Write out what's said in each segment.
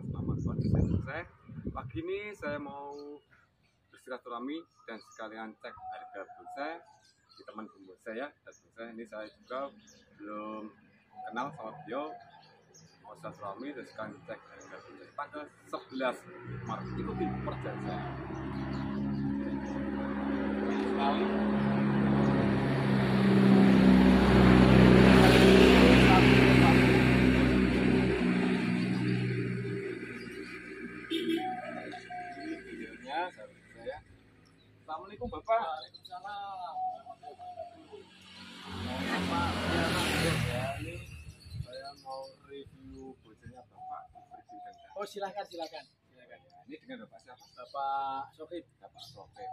teman-teman, selamat pagi saya. Pagi ini saya mau bersilaturahmi dan sekalian cek harga bonsai di teman bonsai ya. Dan bonsai ini saya juga belum kenal sama beliau. Mau silaturahmi dan sekalian cek harga bonsai tanggal 11 Maret. Ikuti perjalanan saya. Sekali. Saya. Assalamualaikum Bapak. Waalaikumsalam. Ya, ini saya mau review bonsainya Bapak, dipersilakan. Oh silakan. Ya, ini dengan Bapak siapa? Bapak Sohib. Bapak Sofe. Ya.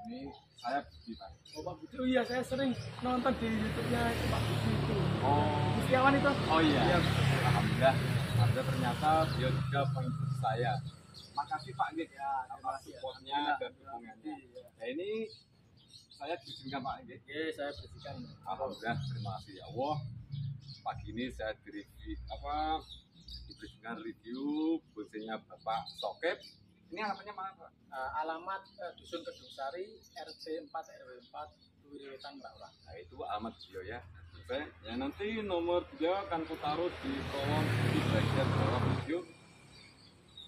Ini saya Budi Pak. Oh Pak Budi. Oh iya, saya sering nonton di YouTube-nya Pak Budi itu. Oh, Setiawan itu. oh iya. Iya. Alhamdulillah. Ada ternyata beliau juga pengikut saya. Makasih Pak Git Ya, terima atas kasih. supportnya dan dukungannya. Iya. Nah ini saya diizinkan Pak Git. Oke, saya bersihkan. Alhamdulillah, terima kasih ya Allah. Pagi ini saya diberikan review bonsainya Bapak Sokep. Ini alamatnya mana Pak? Alamat Dusun Kedungsari, RT 4 RW 4, Duwiwetan Merak. Nah itu alamat beliau ya. Bonsai. Ya nanti nomor beliau akan kutaruh di kolom di bagian bawah video.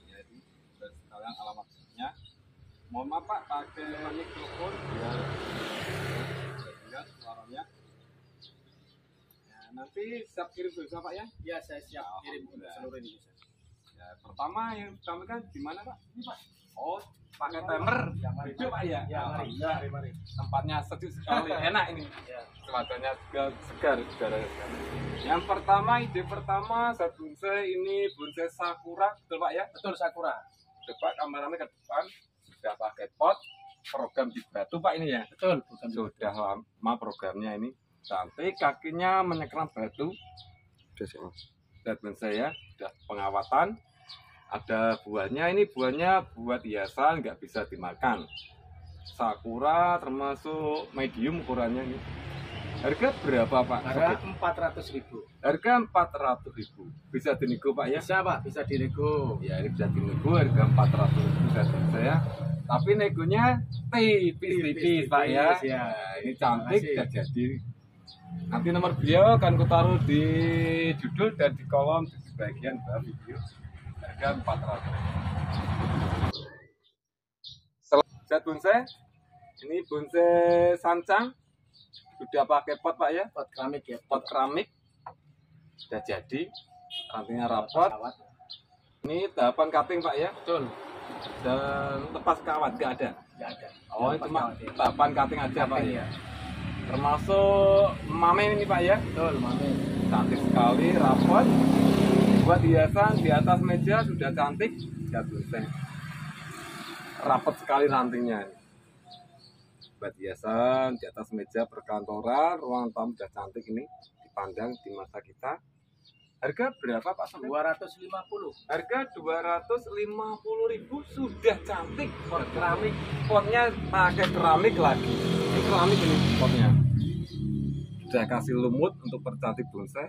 Ya itu dan sekalian alamatnya. Mohon maaf Pak, pakai mikrofon biar lihat suaranya. Nanti siap kirim dulu Pak ya. Ya, saya siap kirim untuk Alhamdulillah. seluruh Indonesia. Ya, pertama yang pertama kan di mana Pak? Ini Pak. Oh, pakai timer. Ya, mari. Video Pak ya. Ya, mari. Alhamdulillah. Mari. Tempatnya sejuk sekali, enak ini. Ya. Cuacanya juga segar, udara segar. Yang pertama, ide pertama saya bonsai ini bonsai sakura, betul Pak ya? Betul, Sakura. Coba kameranya ke depan, sudah pakai pot, program di batu Pak ini ya. Betul, bukan Sudah lama programnya ini. Cantik, kakinya menyekram batu. Dan bonsai ya, sudah pengawatan. Ada buahnya, ini buahnya buat hiasan, nggak bisa dimakan. Sakura termasuk medium ukurannya ini. Harga berapa Pak? Harga 400.000. Harga 400.000. Bisa dinego Pak ya? Bisa Pak, bisa dinego. Ya ini bisa dinego harga 400.000 saya. Tapi negonya tipis Pak ya. Ya. Nah, ini cantik Terima sudah jadi. Nanti nomor beliau akan kutaruh di judul dan di kolom di bagian bawah video. Harga 400.000. Set bonsai. Ini bonsai sancang. Sudah pakai pot Pak ya? Pot keramik ya. Pot keramik. Sudah jadi. Rantingnya rapat. Kawat. Ini tahapan cutting Pak ya? Betul. Dan lepas kawat nggak ada. Nggak ada. Oh, Lepas cuma kawat, ya. tahapan cutting aja Pak Cutting, ya. ya. Termasuk mame ini Pak ya. Betul, mami. Cantik sekali, rapat. Buat hiasan di atas meja sudah cantik. Lihat bonsai. Rapat sekali rantingnya. Buat hiasan di atas meja perkantoran, ruang tamu sudah cantik ini. Dipandang di mata kita. Harga berapa Pak? 250. Harga 250.000 sudah cantik. Pot keramik. Potnya pakai keramik lagi. Ini keramik ini potnya. Sudah kasih lumut untuk percantik bonsai.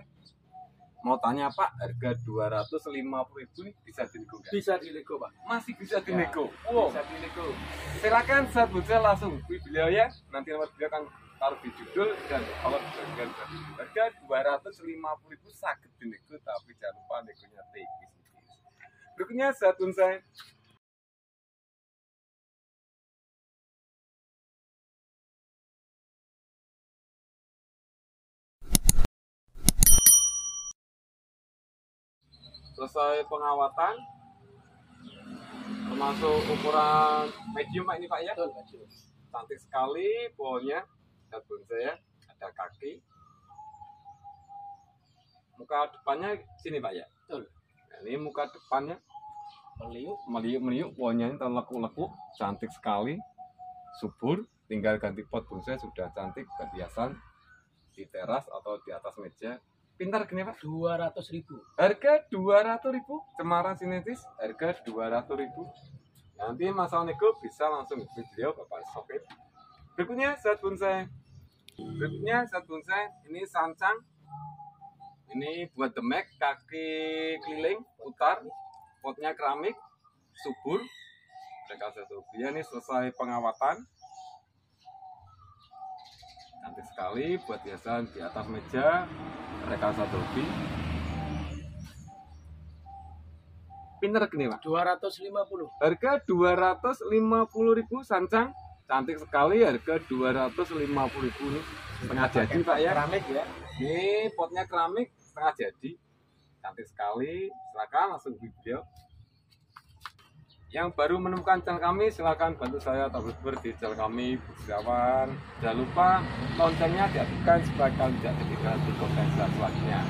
Mau tanya Pak, harga 250.000 ini bisa dinego nggak? Bisa dinego Pak. Masih bisa Ya, dinego. Wow. Bisa dinego. Silakan saat bonsai langsung hubungi beliau ya. Nanti nomor beliau akan taruh di judul dan kalau bagian harga 250.000 sakit dinego, tapi jangan lupa negonya tipis. Berikutnya saat bonsai. Selesai pengawatan, termasuk ukuran medium Pak ini Pak ya. Betul, betul. Cantik sekali pohonnya. Lihat bonsai ya, ada kaki. Muka depannya sini Pak ya. Betul. Nah, ini muka depannya meliuk-meliuk, pohonnya ini terlekuk-lekuk, cantik sekali, subur. Tinggal ganti pot bonsai sudah cantik, hiasan di teras atau di atas meja. Pintar gini Pak. 200.000. Harga 200.000. Cemara sinetis harga 200.000. Nanti masalah nego bisa langsung hubungi beliau Bapak Sokep. Berikutnya set bonsai. Ini sancang. Ini buat demek, kaki keliling, putar. potnya keramik, subur. Rekasa Adobe ini selesai pengawatan. Cantik sekali buat hiasan di atas meja. Rekasa Adobe. Pinter gini Pak. 250. Harga 250.000 sancang. Cantik sekali, harga 250.000 nih. Setengah jadi Pak ya. Keramik ya. Ini potnya keramik setengah jadi. Cantik sekali. Silakan langsung video. Yang baru menemukan channel kami, silakan bantu saya atau subscribe di channel kami, Budayawan. Jangan lupa loncengnya diaktifkan supaya kalian tidak ketinggalan di konten selanjutnya.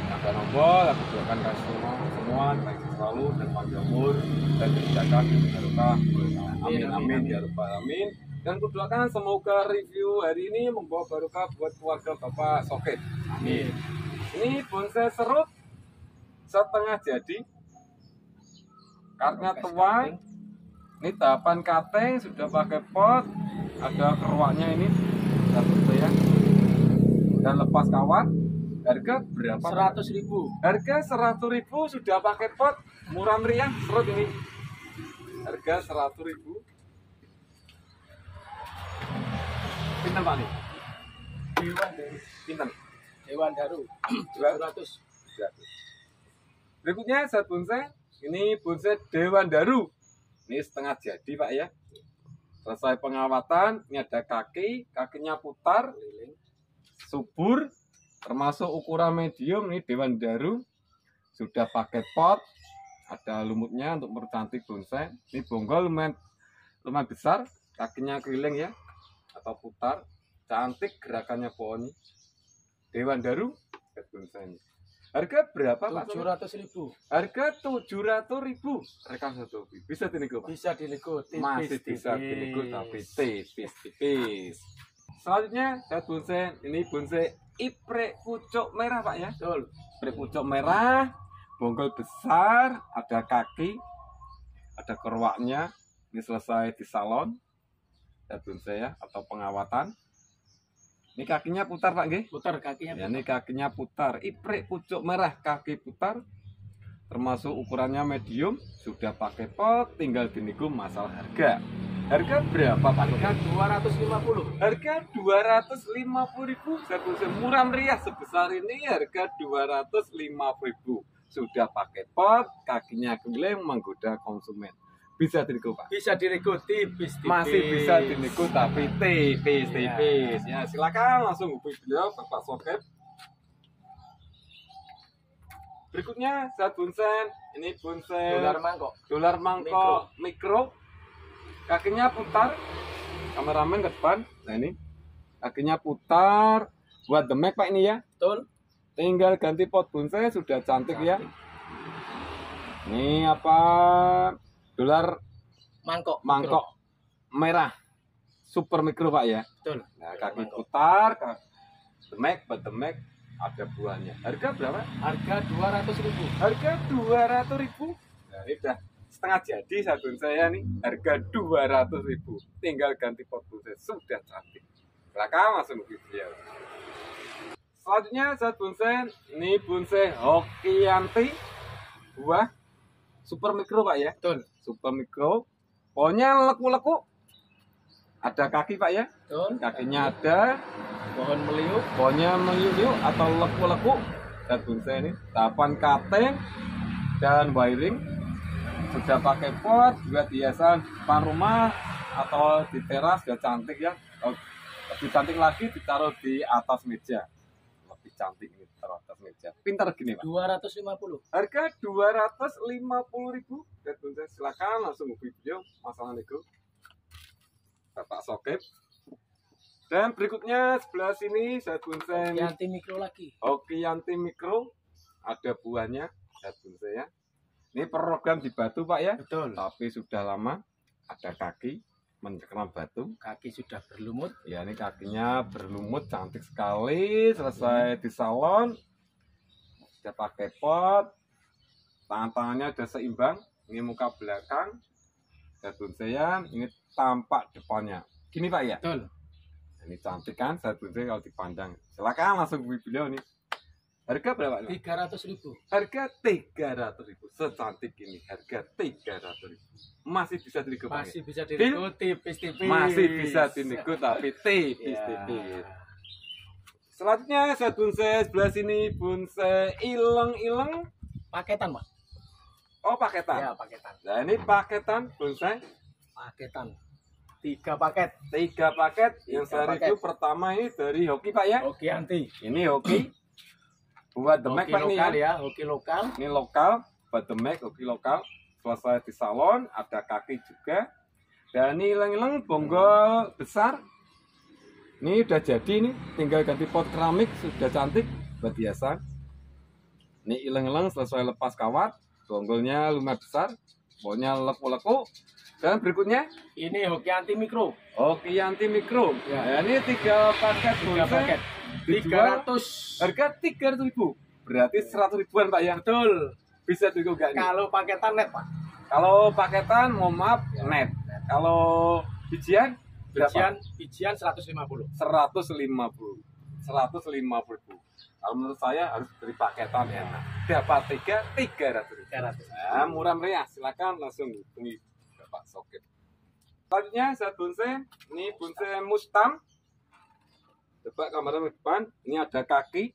Yang ada nombor, aku doakan kalian semua baik selalu dan panjang umur dan kebijakan barokah. Amin amin ya rabbal alamin. Dan kudoakan semoga review hari ini membawa barokah buat keluarga Bapak Sokip. Amin. Ini bonsai serut setengah jadi. Karena tua, ini tahapan cutting sudah pakai pot, ada keruaknya ini, ya, dan lepas kawat. Harga berapa? 100.000. Harga 100.000 sudah pakai pot, murah meriah serut ini. Harga 100.000. Pinten Pak nih? Dewan Daru. Pinten? Dewan Daru. 200. Berikutnya set bonsai. Ini bonsai Dewan Daru. Ini setengah jadi Pak ya. Selesai pengawatan. Ini ada kaki, kakinya putar, subur, termasuk ukuran medium. Ini Dewan Daru. Sudah pakai pot, ada lumutnya untuk mempercantik bonsai. Ini bonggol lumayan besar, kakinya keliling ya, atau putar. Cantik gerakannya pohonnya. Dewan Daru, bonsai ini. Harga berapa Pak? 700.000. Harga 700.000. Rekasa Adobe. Bisa dinego Pak? Bisa dinego tipis. Masih bisa dinego tapi tipis. Selanjutnya saya bonsai, ini bonsai iprek pucuk merah Pak ya. Betul. Iprek pucuk merah, bonggol besar, ada kaki, ada keruaknya. Ini selesai di salon. Saya bonsai ya, atau pengawatan. Ini kakinya putar Pak nggih? Putar kakinya. Ya, ini kakinya putar. Iprek pucuk merah, kaki putar. Termasuk ukurannya medium, sudah pakai pot, tinggal dinego masalah harga. Harga berapa Pak? Harga 250. Harga 250.000. Saya murah meriah sebesar ini, harga 250.000. Sudah pakai pot, kakinya keliling menggoda konsumen. Bisa dinego Pak? Bisa dinego tipis. Masih bisa dinego tapi tipis. Ya, silakan langsung hubungi beliau Bapak Sokip. Berikutnya set bonsai, ini bonsai dolar mangkok mikro. Kakinya putar. Kameramen ke depan. Nah ini kakinya putar buat demek Pak ini ya. Betul. Tinggal ganti pot bonsai sudah cantik ya. Ini apa? Dolar mangkok merah super mikro Pak ya. Betul. Nah, kaki putar, demek, demek ada buahnya. Harga berapa? Harga 200.000. Harga 200.000. Nah, ini udah setengah jadi satu saya nih. Harga 200.000. Tinggal ganti pot bonsai sudah cantik. Silakan langsung video. Selanjutnya saat bonsai, ini bonsai Hokianti buah super mikro Pak ya. Betul. Super mikro, pohonnya leku-leku, ada kaki Pak ya. Betul. Kakinya ada, Pohon meliuk. pohonnya meliuk atau leku-leku. Dan bonsai ini tahapan cutting dan wiring, sudah pakai pot, juga hiasan depan rumah atau di teras, sudah cantik ya. Lebih cantik lagi ditaruh di atas meja, lebih cantik ini taruh atas meja. Pintar gini Pak. 250. Harga 250.000. Dan bonsai silakan langsung hubungi video masalah nego Bapak Sokip. Dan berikutnya sebelah sini saya bonsai Hokianti mikro lagi. Hokianti mikro, ada buahnya saya bonsai ya. Ini program di batu Pak ya. Betul. Tapi sudah lama, ada kaki mencekram batu. Kaki sudah berlumut. Ya ini kakinya berlumut cantik sekali. Selesai di salon, sudah pakai pot, tangan-tangannya sudah seimbang. Ini muka belakang, dan saya ini tampak depannya. Gini Pak ya. Betul. Ini cantik kan, saya bonsai kalau dipandang. Silakan langsung hubungi beliau nih. Harga berapa? Pak? 300.000. Harga 300.000. Secantik ini harga 300.000. Masih bisa dinego, Pak? Masih bisa dinego tipis-tipis. Masih bisa dinego tapi tipis-tipis. Selanjutnya saya bonsai sebelah sini, bonsai ileng-ileng. Paketan, Pak. Oh, paketan. Ya, paketan. Nah, ini paketan bonsai. Paketan. 3 paket. 3 paket. Yang 3 saya paket. review pertama ini dari Hoki, Pak ya. Hoki anti. Ini Hoki. Buat demek, Hoki Pak, ini lokal ya. ya, hoki lokal. Ini lokal, buat demek, Hoki lokal. Selesai di salon, ada kaki juga. Dan ini ileng-ileng bonggol besar. Ini udah jadi nih, tinggal ganti pot keramik, sudah cantik buat hiasan. Ini ileng-ileng selesai lepas kawat, bonggolnya lumayan besar, baunya leku-leku. Dan berikutnya, Ini hoki anti mikro. Hoki anti mikro. Ya. Nah, ini 3 paket 3 bonsai. paket. Dijual 300. harga 300.000. Berarti 100 ribuan, Pak ya. Betul. Bisa dinego enggak nih? Kalau paketan net, Pak. Kalau paketan, mohon maaf, net. Kalau bijian, berapa? Bijian 150. 150. 150.000. Kalau menurut saya harus beli paketan enak. Dapat 300.000. 300. Nah, murah meriah. Silakan langsung hubungi Bapak Sokip. Selanjutnya saya bonsai. Ini bonsai mustam. Coba kameranya ke depan. Ini ada kaki.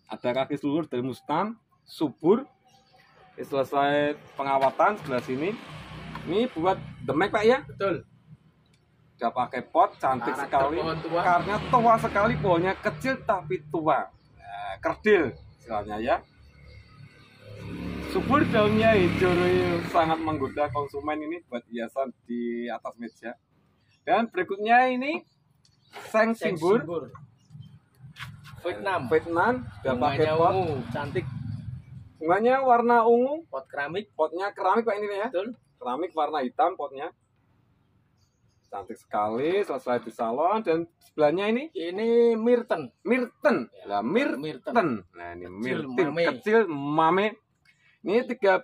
Ada kaki seluruh dari mustam. Subur. Ini selesai pengawatan sebelah sini. Ini buat demek, Pak ya. Betul. Udah pakai pot, cantik Karakter sekali. pohon tua. Karena tua sekali, pohonnya kecil tapi tua. Nah, kerdil istilahnya ya. Subur, daunnya hijau royal, sangat menggoda konsumen ini buat hiasan di atas meja. Dan berikutnya ini seng simbur. Vietnam. Vietnam, udah pakai Bunganya pot. ungu, cantik. Bunganya warna ungu, Pot keramik. potnya keramik, Pak, ini ya. Betul. Keramik warna hitam potnya. Cantik sekali, selesai di salon. Dan sebelahnya ini Ini Myrten. Myrten. Ya, Lah, Myrten. Myrten. Nah, ini Kecil, Myrten mame. kecil mame. Ini 3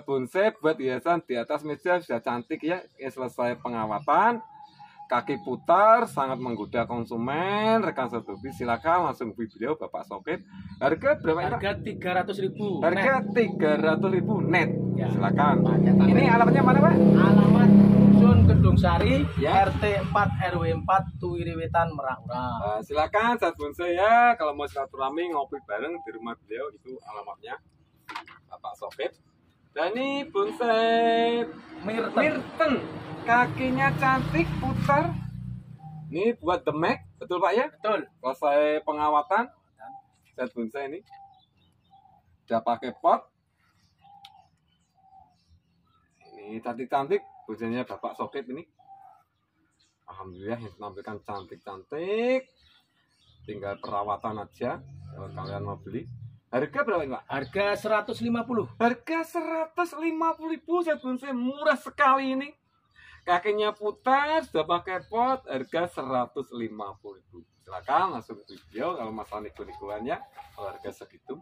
bonsai buat hiasan di atas meja, sudah cantik ya. Ini selesai pengawatan. Kaki putar, sangat menggoda konsumen. Rekan Sotobi silakan langsung hubungi beliau Bapak Sokip. Harga berapa ini, Pak? Harga 300.000. Harga 300.000 net. Ya. Silakan. Paketan Ini net. alamatnya mana, Pak? Alamat Dusun Gedung Sari, Ya. RT 4 RW 4 Tuwiriwetan Merak-Merak. Nah, silakan saat bonsai ya. Kalau mau silaturahmi ngopi bareng di rumah beliau, itu alamatnya Bapak Sokip. Dan ini bonsai Myrten. Myrten. Kakinya cantik, putar. Ini buat demek, betul Pak ya? Betul. Selesai pengawatan. Set bonsai ini. Udah pakai pot. Ini cantik-cantik bonsainya Bapak Sokip ini. Alhamdulillah yang menampilkan cantik-cantik. Tinggal perawatan aja kalau kalian mau beli. Harga berapa ini, Pak? Harga 150. Harga 150.000 set bonsai, murah sekali ini. Kakinya putar, sudah pakai pot, harga 150.000. Silakan langsung ke video kalau masalah nego-negoannya. Kalau harga segitu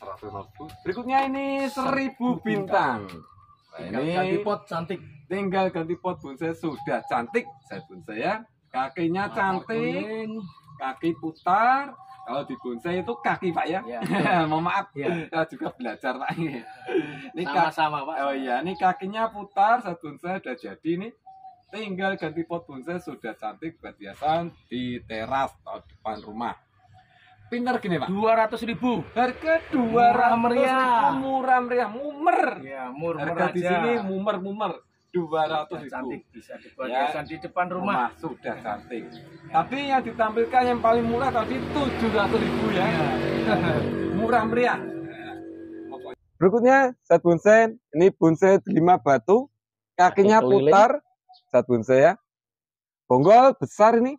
150. Berikutnya ini 1000 bintang. Nah, Tinggal ganti ini pot cantik. tinggal ganti pot bonsai sudah cantik set bonsai ya. Kakinya Mata cantik, kuning. kaki putar. Kalau di bonsai itu kaki, Pak ya. Ya. Mohon maaf, Ya. saya juga belajar, Pak. Ini Sama-sama, Pak. oh iya, ini kakinya putar, set bonsai udah jadi nih. Tinggal ganti pot bonsai sudah cantik buat hiasan di teras atau depan rumah. Pinter gini, Pak. 200.000. Harga 200 Murah meriah. murah meriah, mumer. Ya, murah Harga di aja. sini mumer-mumer. 200.000. Cantik, bisa dibuat Ya. hiasan di depan rumah. Sudah cantik. Tapi yang ditampilkan yang paling murah tadi 700.000 ya. Murah meriah. Berikutnya set bonsai, ini bonsai 5 batu, kakinya Kaki keliling. putar, set bonsai ya. Bonggol besar ini.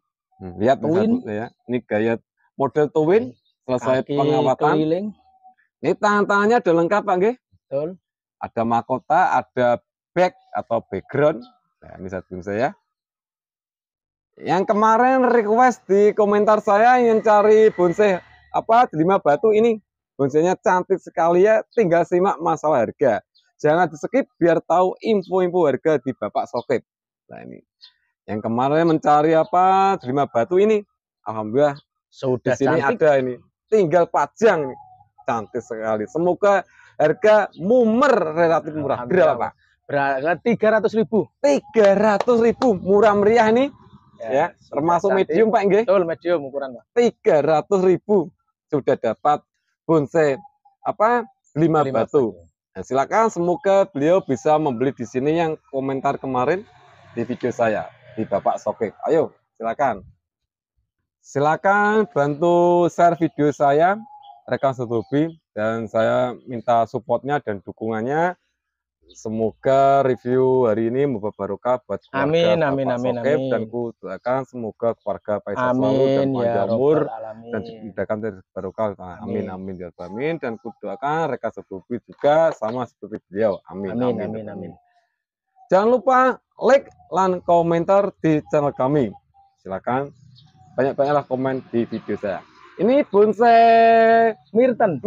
Lihat Twin. ya. Ini gaya model twin, selesai Kaki pengawatan. keliling. Ini tangan-tangannya udah lengkap, Pak nggih. Betul. Ada mahkota, ada back atau background. Nah, ini set bonsai ya. Yang kemarin request di komentar saya ingin cari bonsai apa 5 batu ini. Bonsainya cantik sekali ya, tinggal simak masalah harga. Jangan di skip biar tahu info-info harga di Bapak Sokip. Nah ini. Yang kemarin mencari apa 5 batu ini. Alhamdulillah Sudah Di sini cantik. ada ini, tinggal pajang nih. Cantik sekali. Semoga harga mumer relatif murah. Berapa Pak? Berapa? 300.000. 300.000 murah meriah ini. Ya, termasuk cantik. medium Pak nggih. Betul, medium ukuran Pak. 300.000 sudah dapat bonsai apa? 5 batu. Nah, silakan, semoga beliau bisa membeli di sini yang komentar kemarin di video saya di Bapak Sokip. Ayo, silakan. Silakan bantu share video saya, rekan Sotobi, dan saya minta supportnya dan dukungannya. Semoga review hari ini membawa barokah buat keluarga Bapak Sokip, dan ku doakan semoga keluarga Pak selalu dan panjang umur dan dimudahkan dari barokah. Amin amin ya rabbal alamin. Dan ku doakan rekan Sotobi juga sama seperti beliau. Amin amin. Jangan lupa like dan komentar di channel kami. Silakan banyak-banyaklah komen di video saya. Ini bonsai Myrten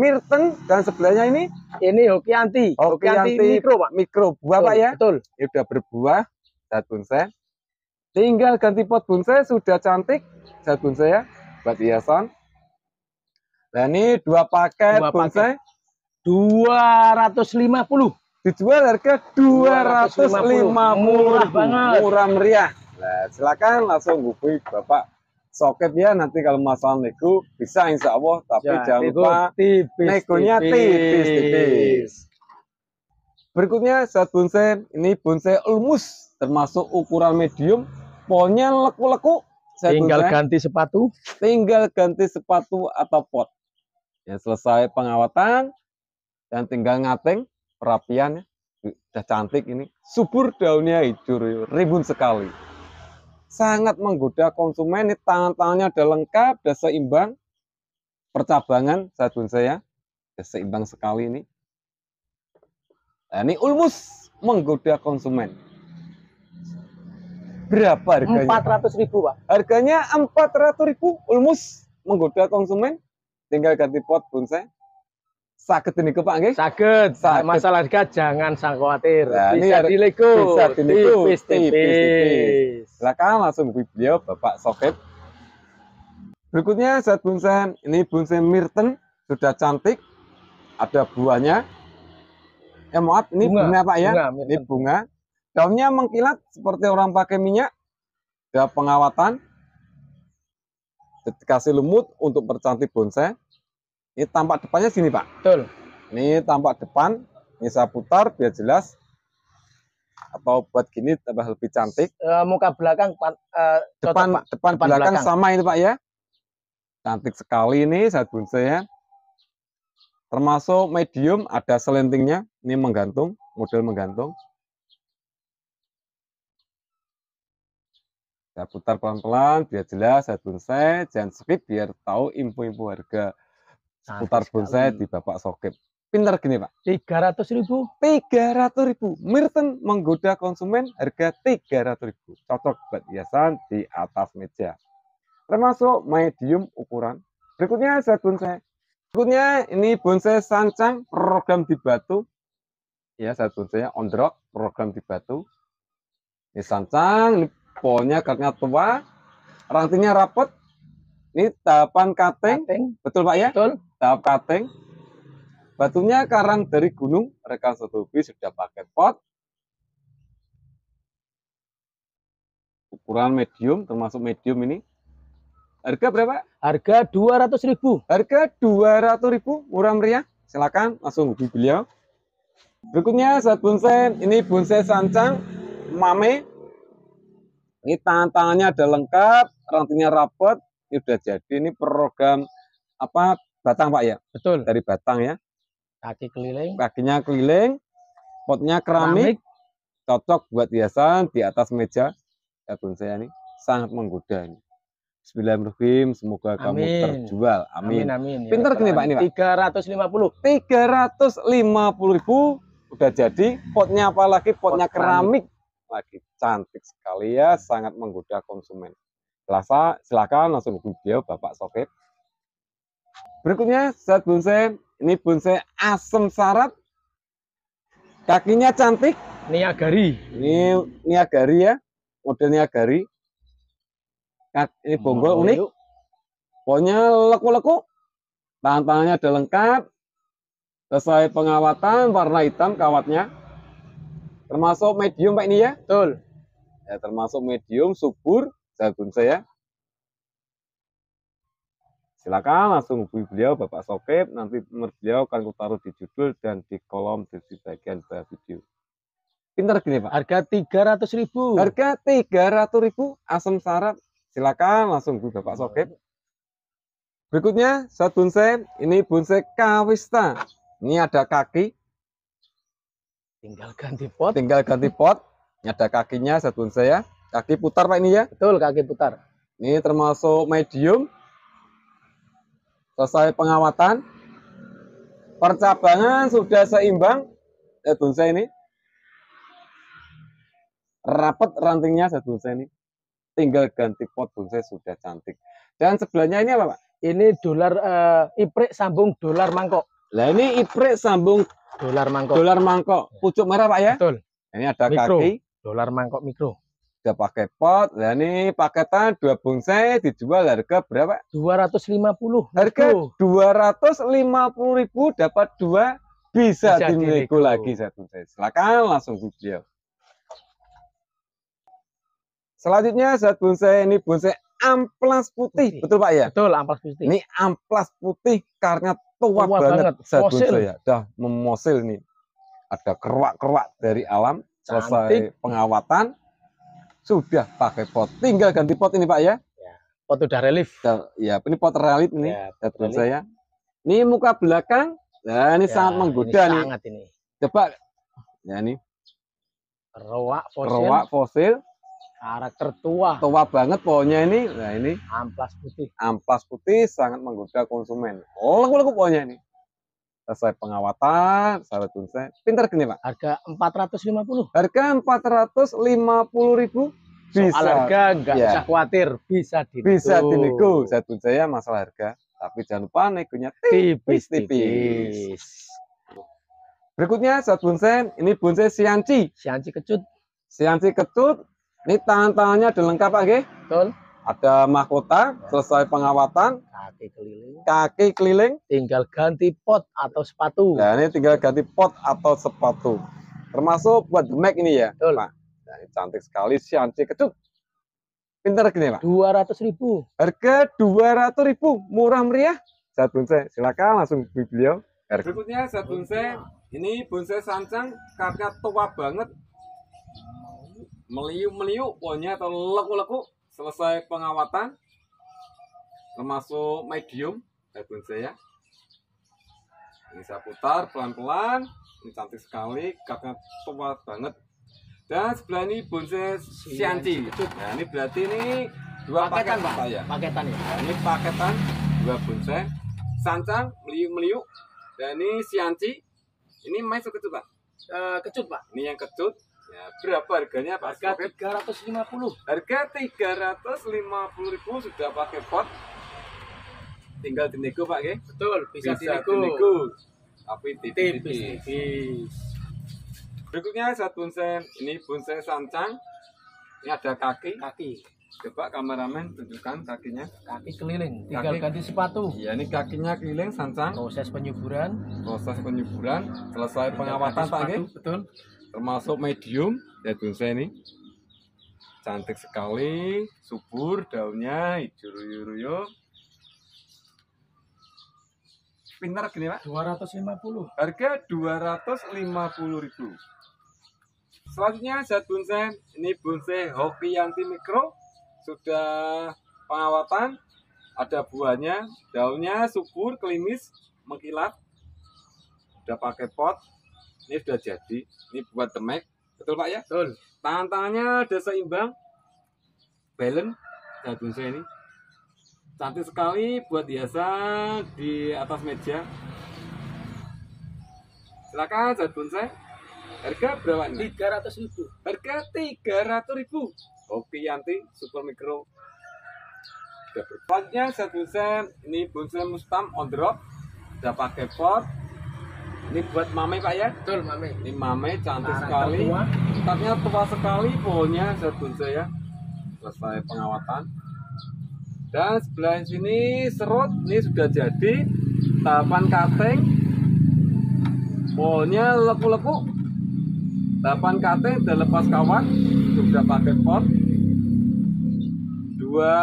dan sebelahnya ini Hokianti. Hokianti mikro Pak. Mikro buah Pak ya. Betul. Ini sudah berbuah zat bonsai. Tinggal ganti pot bonsai, sudah cantik zat bonsai ya buat hiasan. Dan ini 2 paket bonsai 250. Dijual harga 250. Murah banget. Murah meriah. Nah, silakan langsung hubungi Bapak Sokip ya, nanti kalau masalah nego bisa insya Allah, tapi ya, jangan lupa negonya tipis-tipis. Berikutnya zat bonsai, ini bonsai ulmus, termasuk ukuran medium, pohonnya leku-leku. Tinggal ganti sepatu. Tinggal ganti sepatu atau pot. Ya, selesai pengawatan dan tinggal ngateng, perapian, udah cantik ini. Subur daunnya hijau, rimbun sekali. Sangat menggoda konsumen, ini tangan-tangannya udah lengkap, udah seimbang. Percabangan zat bonsai ya, udah seimbang sekali ini. Nah, ini ulmus menggoda konsumen. Berapa harganya? 400.000 Pak. Harganya 400.000, ulmus menggoda konsumen. Tinggal ganti pot bonsai. Sakit ini ke Pak nggih? Sakit. Masalah harga jangan sang khawatir. Nah, bisa dinego. Bisa dinego. Tipis. Silakan langsung hubungi beliau Bapak Sokip. Berikutnya zat bonsai, ini bonsai Myrten, sudah cantik. Ada buahnya. Maaf, ini bunga Pak ya. Ini bunga. Daunnya mengkilat seperti orang pakai minyak. Ada pengawatan. Dikasih lumut untuk percantik bonsai. Ini tampak depannya sini Pak. Betul. Ini tampak depan. Ini saya putar biar jelas. Atau buat gini tambah lebih cantik. Muka belakang depan belakang sama ini Pak ya. Cantik sekali ini zat bonsai ya. Termasuk medium, ada selentingnya. Ini menggantung, model menggantung. Saya putar pelan-pelan biar jelas zat bonsai. Jangan skip biar tahu info-info harga seputar bonsai di Bapak Sokip. Pinter gini Pak. 300.000. 300.000. Myrten menggoda konsumen, harga 300.000. Cocok buat hiasan di atas meja. Termasuk medium ukuran. Berikutnya zat bonsai. Berikutnya ini bonsai sancang, program di batu. Ya, zat bonsai on the rock, program di batu. Ini sancang, ini pohonnya akarnya tua, rantingnya rapet. Ini tahapan cutting. Betul Pak ya? Betul. Tahap cutting. Batunya karang dari gunung, rekan Sotobi sudah pakai pot. Ukuran medium, termasuk medium ini. Harga berapa? Harga 200.000. Harga 200.000, murah meriah. Silakan langsung hubungi beliau. Berikutnya zat bonsai, ini bonsai sancang, mame. Ini tangan-tangannya ada lengkap, rantingnya rapet. Ini sudah jadi, ini program apa? Batang Pak ya? Betul. Dari batang ya. Kaki keliling. Kakinya keliling. Potnya keramik. Cocok buat hiasan di atas meja. Ya bonsai ini sangat menggoda ini. Bismillahirrahmanirrahim. Semoga kamu terjual. Amin. Amin. Pinter gini Pak ini Pak. 350. 350.000 udah jadi. Potnya apalagi potnya keramik. Lagi cantik sekali ya. Sangat menggoda konsumen. Silakan langsung hubungi beliau Bapak Sokip. Berikutnya zat bonsai, ini bonsai asam sarat. Kakinya cantik. Niagari. Ini Niagari ya. Model Niagari. Ini bonggol unik. Pohonnya leku-leku, tangannya ada lengkap, selesai pengawatan, warna hitam kawatnya, termasuk medium Pak ini ya? Betul. Ya, termasuk medium, subur, sahabat bonsai ya. Silakan langsung hubungi beliau Bapak Sokip, nanti nomor beliau akan kutaruh di judul dan di kolom di bagian bawah video. Pinter gini Pak. Harga 300.000. Harga 300.000 asam sarap. Silakan langsung hubungi Bapak Sokip. Berikutnya sahabat bonsai, ini bonsai Kawista. Ini ada kaki, Tinggal ganti pot. tinggal ganti pot. Ini ada kakinya sahabat bonsai ya. Kaki putar Pak ini ya. Betul, kaki putar. Ini termasuk medium. Selesai pengawatan, percabangan sudah seimbang, sahabat bonsai ini. Rapat rantingnya sahabat bonsai ini. Tinggal ganti pot bonsai sudah cantik. Dan sebelahnya ini apa Pak? Ini dolar iprik sambung dolar mangkok. Nah ini iprik sambung Dolar mangkok. dolar mangkok. Pucuk merah Pak ya? Betul. Ini ada Mikro. kaki, Dolar mangkok mikro. udah pakai pot. Nah ini paketan 2 bonsai dijual harga berapa? 250. Harga Mikro. 250.000 dapat 2, bisa Bisa dinego dinego. lagi sahabat bonsai. Silakan langsung hubungi beliau. Selanjutnya sahabat bonsai, ini bonsai amplas putih. Putih. Betul Pak ya? Betul, amplas putih. Ini amplas putih karena tua Tua banget banget, sahabat fosil. bonsai ya. Dah memosil nih. Ada keruak-keruak dari alam. Selesai Cantik. pengawatan, sudah pakai pot. Tinggal ganti pot ini Pak ya. Pot udah relief. Ya, ini pot relief ini Ya, sahabat pot bonsai ya. Ini muka belakang. Nah, ini Ya, sangat menggoda ini nih. Sangat ini. Coba. Ya ini Keruak fosil. keruak fosil. Karakter tua. Tua banget pohonnya ini. Nah ini Amplas putih. amplas putih sangat menggoda konsumen. Leku-leku pohonnya ini. Selesai pengawatan, sahabat bonsai. Pinter gini Pak. Harga 450. Harga 450.000 bisa. Soal harga nggak Ya. usah khawatir, bisa dinego. Bisa dinego. Sahabat bonsai ya masalah harga. Tapi jangan lupa negonya tipis-tipis. Tipis-tipis. Berikutnya sahabat bonsai, ini bonsai Sianci. Sianci kecut. Sianci kecut. Ini tangan-tangannya ada lengkap Pak nggih. Betul. Ada mahkota, selesai pengawatan, Kaki keliling. kaki keliling. Tinggal ganti pot atau sepatu. Nah, ini tinggal ganti pot atau sepatu. Termasuk buat demek ini ya, Betul. Pak. Nah, ini cantik sekali Sianci kecut. Pinter gini, Pak. 200.000. Harga 200.000, murah meriah. Sahabat bonsai, silakan langsung beli beliau. Berikutnya sahabat bonsai, ini bonsai sancang karena tua banget. Meliuk-meliuk pohonnya atau leku-leku. Selesai pengawatan, termasuk medium, sahabat bonsai ya. Ini saya putar pelan-pelan, ini cantik sekali, karena tua banget. Dan sebelah ini bonsai Sianci. Nah ini berarti ini 2 paketan Pak ya. Paketan ya. Nah, ini paketan 2 bonsai, sancang, meliuk-meliuk. Dan ini Sianci, ini masuk kecut Pak. Kecut, Pak. Ini yang kecut. Ya, berapa harganya Pak? Harga Oke. 350. Harga 350.000 sudah pakai pot. Tinggal dinego Pak ya. Betul, bisa dinego. dinego. Tapi tipis-tipis. Tipis-tipis. Berikutnya sahabat bonsai, ini bonsai sancang. Ini ada kaki. Kaki. Coba kameramen tunjukkan kakinya. Kaki keliling. Tinggal Kaki. ganti sepatu. Ya ini kakinya keliling sancang. Proses penyuburan. Proses penyuburan, selesai pengawatan Ganti Pak sepatu, ya. betul. Termasuk medium ya bonsai ini. Cantik sekali, subur daunnya, hijau ruyo-ruyo. Pinter gini Pak. 250. Harga 250.000. Selanjutnya sahabat bonsai, ini bonsai Hokianti Mikro. Sudah pengawatan, ada buahnya, daunnya subur, klimis, mengkilat. Sudah pakai pot. Ini sudah jadi. Ini buat demek. Betul Pak ya? Betul. Tangan-tangannya ada seimbang. Balance sahabat bonsai ini. Cantik sekali buat hiasan di atas meja. Silakan sahabat bonsai. Harga berapa ini? 300.000. Harga 300.000. Oke Yanti Super Mikro. Selanjutnya sahabat bonsai, ini bonsai Mustam on the rock. Udah pakai pot. Ini buat mame Pak ya? Betul, Mami. Ini mame cantik Karakter sekali. tua. Tempatnya tua sekali pohonnya sahabat bonsai ya. Selesai pengawatan. Dan sebelah sini serut, ini sudah jadi. Tahapan cutting, polnya lepu-lepu. Tahapan cutting udah lepas kawat, sudah pakai pot. Dua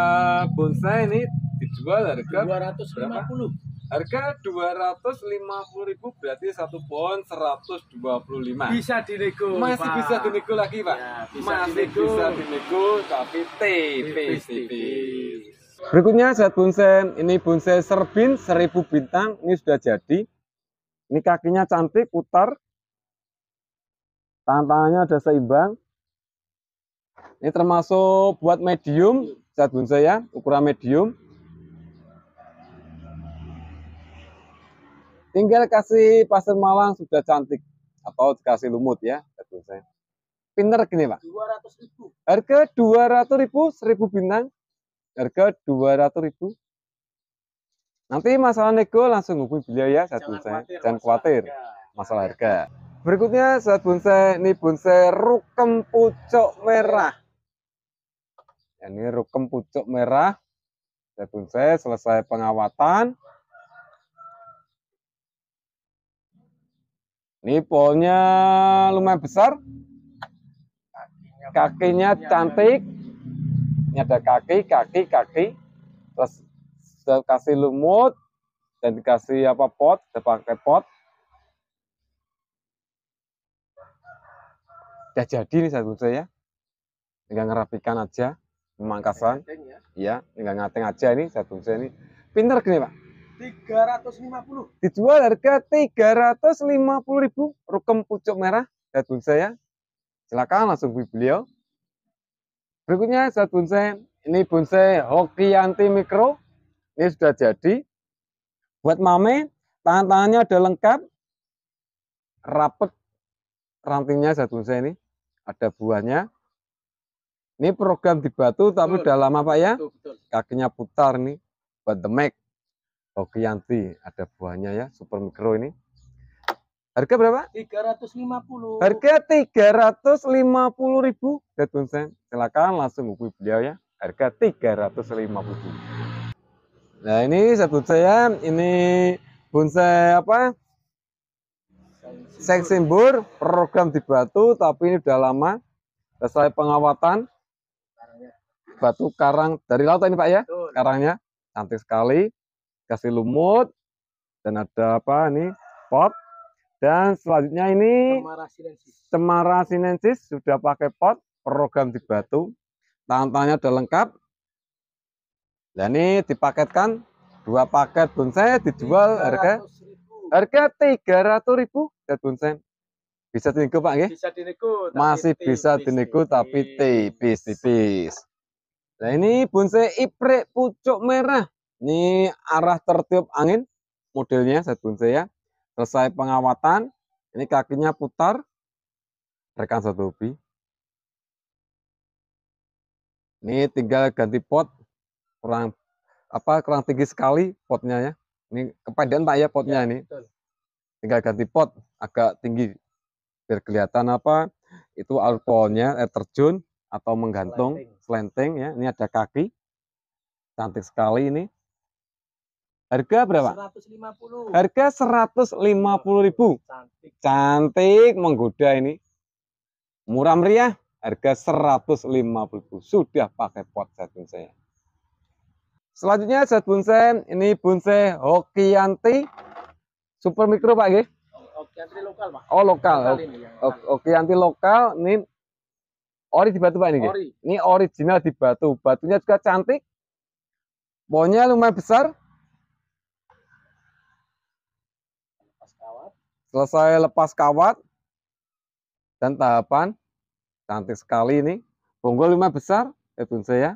bonsai ini dijual harga 250. Harga 250.000, berarti satu pohon 125. Bisa dinego. Masih Pak. bisa dinego lagi, Pak. Ya, bisa Masih dinego. bisa dinego, tapi tipis. Berikutnya sahabat bonsai, ini bonsai serbin 1000 bintang, ini sudah jadi. Ini kakinya cantik, putar. Tangannya ada seimbang. Ini termasuk buat medium, sahabat bonsai ya, ukuran medium. Tinggal kasih pasir malang sudah cantik, atau dikasih lumut ya, sahabat bonsai. Pinter gini, Pak. 200.000. Harga 200.000, 1000 bintang. Harga 200.000. Nanti masalah nego langsung hubungi beliau ya, sahabat bonsai. Jangan khawatir masalah harga. Berikutnya sahabat bonsai, ini bonsai rukem pucuk merah. Ya, ini rukem pucuk merah. Sahabat bonsai selesai pengawatan. Ini pohonnya lumayan besar. Kakinya cantik. Ini ada kaki. Terus sudah kasih lumut dan dikasih pot, sudah pakai pot. Udah jadi nih sahabat bonsai ya. Tinggal ngerapikan aja, pemangkasan. Ya, tinggal ngateng aja ini sahabat bonsai ini. Pinter gini, Pak. 350. Dijual harga 350.000, rukem pucuk merah sahabat bonsai ya. Silakan langsung hubungi beliau. Berikutnya sahabat bonsai, ini bonsai Hokianti Mikro. Ini sudah jadi. Buat mame, tangan-tangannya udah lengkap. Rapet rantingnya sahabat bonsai ini. Ada buahnya. Ini program di batu tapi udah lama, Pak ya. Betul. Kakinya putar nih. Buat the Mac. Hokianti, ada buahnya ya, super mikro ini. Harga berapa? 350. Harga 350.000, sahabat bonsai. Silakan langsung hubungi beliau ya. Harga 350.000. Nah, ini sahabat bonsai ya, ini bonsai apa? Seksimbur, program di batu tapi ini udah lama. Selesai pengawatan. Batu karang dari laut ini, Pak ya. Betul. Karangnya cantik sekali. Kasih lumut dan ada apa nih, pot. Dan selanjutnya ini Cemara sinensis sudah pakai pot, program di batu. Tangan-tangannya udah lengkap. Nah, ini dipaketkan 2 paket bonsai dijual harga 300.000, sahabat bonsai. Bisa dinego, Pak nggih? Bisa dinego. Masih bisa dinego tapi tipis. Nah, ini bonsai iprik pucuk merah. Ini arah tertiup angin modelnya sahabat bonsai ya. Selesai pengawatan, ini kakinya putar. Rekan satu hobi. Ini tinggal ganti pot, kurang tinggi sekali potnya ya. Ini kepedean, Pak ya potnya ini. Betul. Tinggal ganti pot agak tinggi biar kelihatan apa itu alur pohonnya, air terjun atau menggantung slanting ya. Ini ada kaki. Cantik sekali ini. Harga berapa? 150. Harga 150.000. Cantik menggoda ini. Murah meriah, harga 150.000. Sudah pakai pot sahabat bonsai. Selanjutnya sahabat bonsai, ini bonsai Hokianti super mikro, Pak nggih? Hokianti lokal, Pak. Oh, lokal. Hokianti lokal, ini ori di batu, Pak ini nggih? Ori. Ini original di batu. Batunya juga cantik. Pohonnya lumayan besar. Selesai lepas kawat dan tahapan cantik sekali ini. Bonggol lumayan besar, sahabat bonsai ya.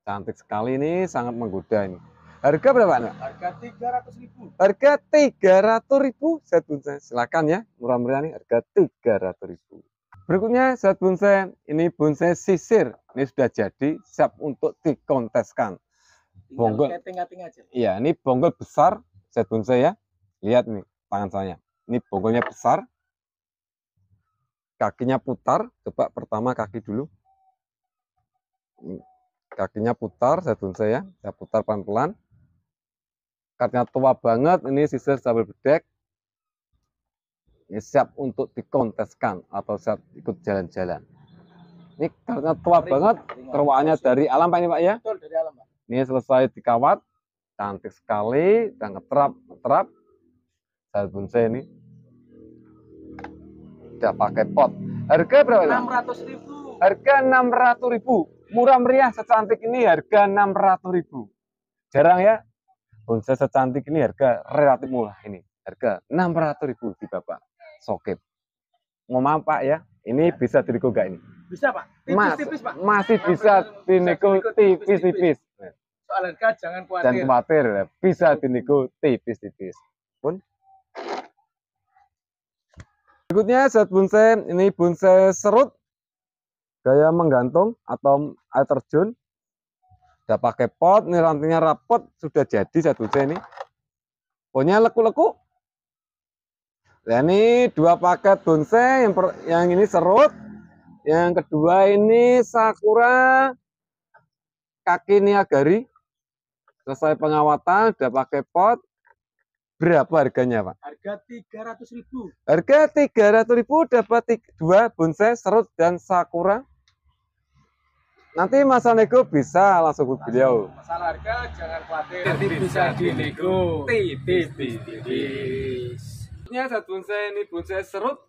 Cantik sekali ini, sangat menggoda ini. Harga berapa, Pak? Harga 300.000. Harga 300.000, sahabat bonsai. Silakan ya, murah-murah nih, harga 300.000. Berikutnya sahabat bonsai, ini bonsai sisir. Ini sudah jadi, siap untuk dikonteskan. Bonggol. Aja. Iya, ini bonggol besar, sahabat bonsai ya. Lihat nih tangan saya. Ini bonggolnya besar. Kakinya putar. Coba pertama kaki dulu. kakinya putar, saya putar pelan-pelan. Kartnya tua banget, ini sisir double bedek. Ini siap untuk dikonteskan atau siap ikut jalan-jalan. Ini karena tua banget, terwaannya dari alam Pak ini Pak ya. Betul, dari alam Pak. Ini selesai dikawat, cantik sekali dan ngeterap. Sahabat bonsai ini udah pakai pot. Harga berapa? 600.000. Harga 600.000. Murah meriah secantik ini harga 600.000. Jarang ya bonsai secantik ini, harga relatif murah ini. Harga 600.000 di Bapak Sokip. Ngomong Pak ya, ini bisa dinego enggak ini? Bisa Pak, tipis-tipis Pak. Masih bisa dinego tipis-tipis. Soal harga jangan khawatir. Dan khawatir, bisa dinego tipis-tipis. Pun. Berikutnya sahabat bonsai, ini bonsai serut gaya menggantung atau air terjun. Udah pakai pot, ini rantingnya rapot, sudah jadi sahabat bonsai ini. Pokoknya leku-leku. Nah ini 2 paket bonsai, yang ini serut, yang kedua ini sakura kaki niagari. Selesai pengawatan, udah pakai pot. Berapa harganya Pak? Harga 300.000. Harga 300.000 dapat 2 bonsai serut dan sakura. Nanti Mas nego bisa langsung ke beliau. Masalah harga jangan khawatir. Nanti bisa dinego tipis-tipis. Ini sahabat bonsai, ini bonsai serut,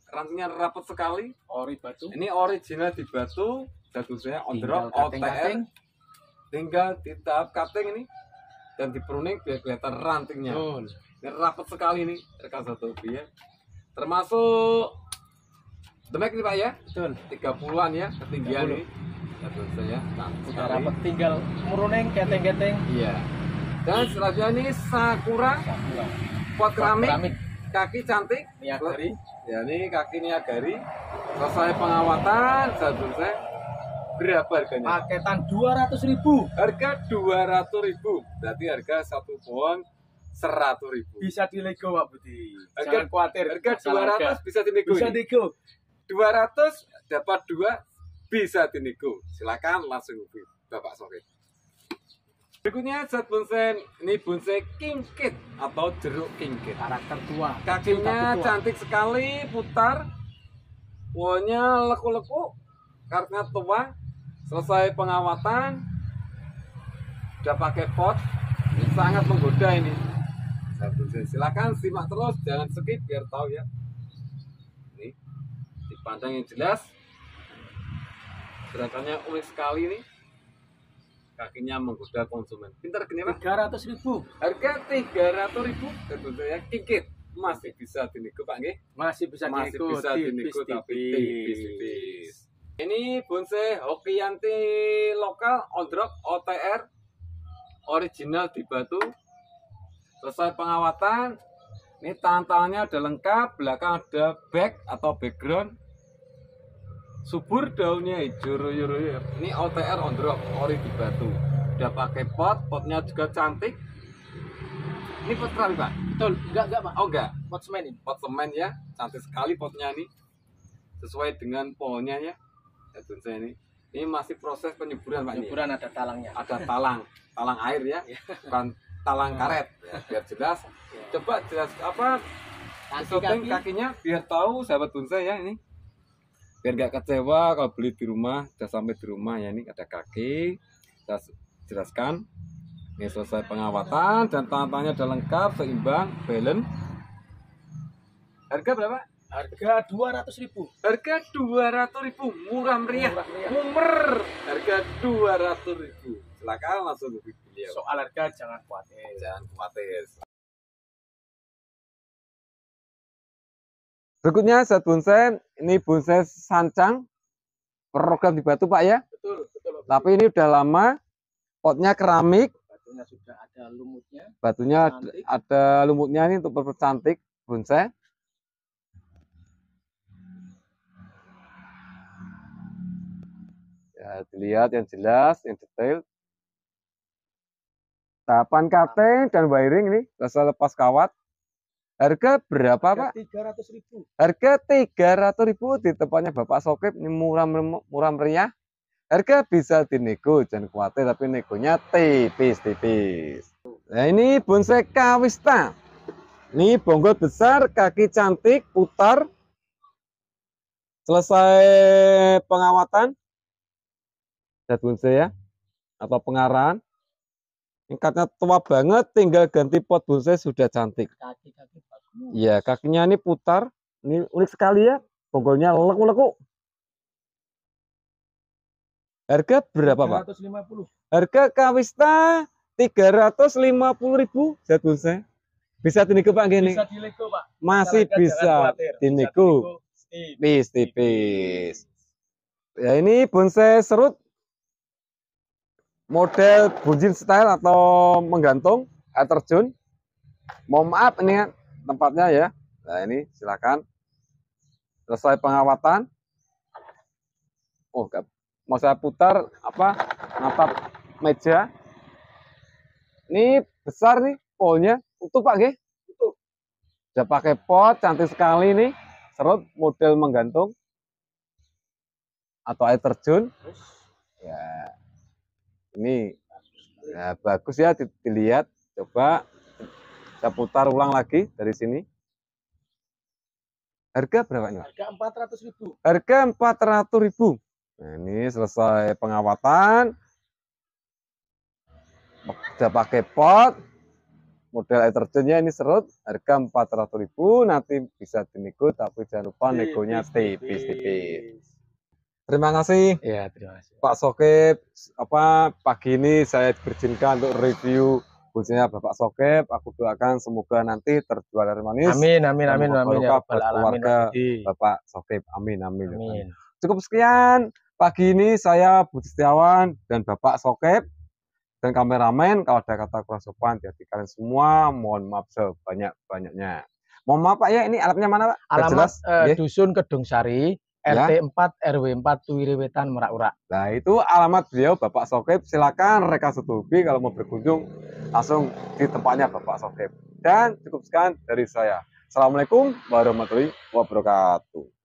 rantingnya rapat sekali. Ori batu. Ini original di batu, sahabat bonsai on drop, Cutting-cutting. OTR. Tinggal di tahap cutting ini dan di pruning biar kelihatan rantingnya. Betul. Ini rapat sekali ini rekan satu ya. Termasuk demek ini Pak ya. Betul. 30-an ya ketinggian 30. ini. Sahabat bonsai ya. Sudah rapat, tinggal muruning keteng-keteng. Iya. Dan selanjutnya ini sakura pot keramik. Kaki cantik, Niagari. ya ini kaki niagari. Selesai pengawatan, sahabat bonsai. Berapa harganya? Paketan 200.000. Harga 200.000. Berarti harga satu pohon 100.000. Bisa dinego Pak Budi. Harga- Jangan khawatir. Harga masalah 200 bisa dinego. Bisa ini. nego. 200 dapat 2 bisa dinego. Silakan langsung hubungi Bapak Sokip. Berikutnya sahabat bonsai, ini bonsai kingkit atau jeruk kingkit. Karakter tua. Kakinya Tapi tua. cantik sekali, putar. Pohonnya leku-leku, karena tua. Selesai pengawatan, udah pakai pot. Ini sangat menggoda ini. Silakan simak terus, jangan skip biar tahu ya. Ini dipandang yang jelas. Gerakannya unik sekali nih. Kakinya menggoda konsumen. Pintar gini Pak. 300.000. Harga 300.000. Tentu saja kingkit masih bisa dinego Pak nggih. Masih bisa Masih dinego bisa dinego tapi tipis-tipis. tipis-tipis. Ini bonsai Hokianti lokal on drop OTR original di batu. Selesai pengawatan. Ini tangan-tangannya udah lengkap, belakang ada back atau background. Subur daunnya hijau royo-royo. Ini OTR on drop ori di batu. Udah pakai pot, potnya juga cantik. Ini pot keramik Pak? Betul. Enggak Pak. Oh enggak, Pot semen ini. pot semen ya, cantik sekali potnya ini. Sesuai dengan pohonnya ya. Bonsai ini. Ini masih proses penyuburan Pak ini. Hiburan ada talangnya. Ada talang air ya, bukan talang karet. Ya, biar jelas. Coba jelas apa syuting kakinya biar tahu sahabat bonsai ya ini. Biar nggak kecewa kalau beli di rumah, sudah sampai di rumah ya, ini ada kaki. Kita jelaskan. Ini selesai pengawatan dan tangannya sudah lengkap, seimbang, balance. Harga berapa? Harga 200.000. Harga 200.000, murah meriah, Murah meriah. mumer. Harga 200.000. Silakan langsung hubungi beliau. Soal harga jangan khawatir. Jangan khawatir. Berikutnya sahabat bonsai, ini bonsai sancang program di batu Pak ya. Betul, betul. Tapi ini udah lama, potnya keramik, Batunya sudah ada lumutnya. batunya Cantik. ada lumutnya ini untuk mempercantik bonsai. Ya, dilihat yang jelas, yang detail. Tahapan cutting dan wiring ini selesai lepas kawat. Harga berapa Pak? 300.000. Harga 300.000 di tempatnya Bapak Sokip. Ini murah meriah. Harga bisa dinego, jangan khawatir, tapi negonya tipis-tipis. Nah ini bonsai Kawista. Ini bonggol besar, kaki cantik, putar. Selesai pengawatan, dan bonsai ya, atau pengarahan. Tingkatnya tua banget, tinggal ganti pot bonsai sudah cantik. Kaki-kaki bagus. Iya, kakinya ini putar. Ini unik sekali ya. Bonggolnya lekuk-lekuk. Harga berapa, Pak? 350. Harga Kawista 350.000 zat bonsai. Bisa dinego Pak gini? Bisa dilego, Pak. Masih Masyarakat jangan bisa khawatir. dinego. Tipis-tipis. Ya ini bonsai serut. Model bunjin style atau menggantung air terjun. Mohon maaf ini tempatnya ya. Nah ini silakan. Selesai pengawatan. Oh, mau saya putar apa? Natap meja. Ini besar nih polnya. Utuh Pak G. Utuh. Udah pakai pot, cantik sekali nih. Serut model menggantung atau air terjun. Ya. Ini ya, bagus ya dilihat. Coba saya putar ulang lagi dari sini. Harga berapa ini? Harga 400.000. Harga 400.000. Nah, ini selesai pengawatan. Sudah pakai pot. Model air terjunnya ini serut. Harga 400.000. Nanti bisa dinego, tapi jangan lupa negonya tipis-tipis. Terima kasih. Iya, terima kasih. Pak Sokep, pagi ini saya berizinkan untuk review bonsainya Bapak Sokep. Aku doakan semoga nanti terjual dari manis. Amin, amin, amin, amin ya Buat rabbal alamin. keluarga Amin. Bapak Sokep. Amin, amin. Amin. Cukup sekian pagi ini, saya Budi Setiawan dan Bapak Sokep dan kameramen. Kalau ada kata kurang sopan di hati kalian semua, mohon maaf sebanyak-banyaknya. Mohon maaf Pak ya, ini alatnya mana Pak? Alamat Jelas? Dusun Kedung Sari, Ya. RT 4 RW 4 Tuwiriwetan Merak-Urak. Nah itu alamat beliau Bapak Sokep. Silakan rekan setubi kalau mau berkunjung langsung di tempatnya Bapak Sokep. Dan cukup sekian dari saya. Assalamualaikum warahmatullahi wabarakatuh.